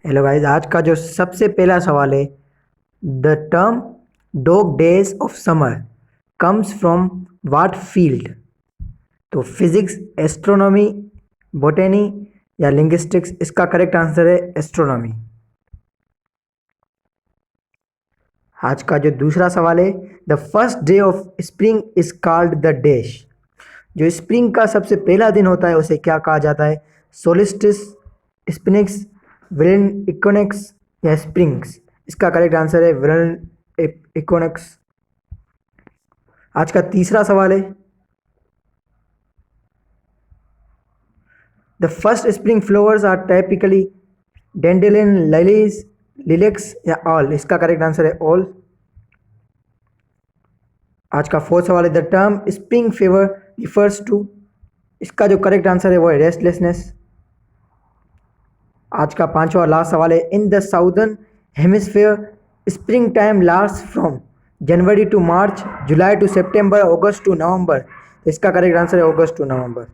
Hello guys, आज का जो सबसे पहला सवाल है, the term dog days of summer comes from what field? तो फिजिक्स, एस्ट्रोनॉमी, बॉटनी या लिंग्विस्टिक्स? इसका करेक्ट आंसर है एस्ट्रोनॉमी। आज का जो दूसरा सवाल है, the first day of spring is called the dash. जो स्प्रिंग का सबसे पहला दिन होता है उसे क्या कहा जाता है? सोलिस्टिस, स्पिनिक्स, विलन इक्विनोक्स या स्प्रिंग्स? इसका करेक्ट आंसर है विलन इक्विनोक्स। आज का तीसरा सवाल है, the first spring flowers are typically dandelions, lilies, lilacs or all? इसका करेक्ट आंसर है ऑल। आज का फोर्थ सवाल है, the term spring fever refers to? इसका जो करेक्ट आंसर है वो है रेस्टलेसनेस। आज का पांचवा लास्ट सवाल है, in the southern hemisphere spring time last from January to March, July to September, August to November? इसका करेक्ट आंसर है अगस्त टू नवंबर।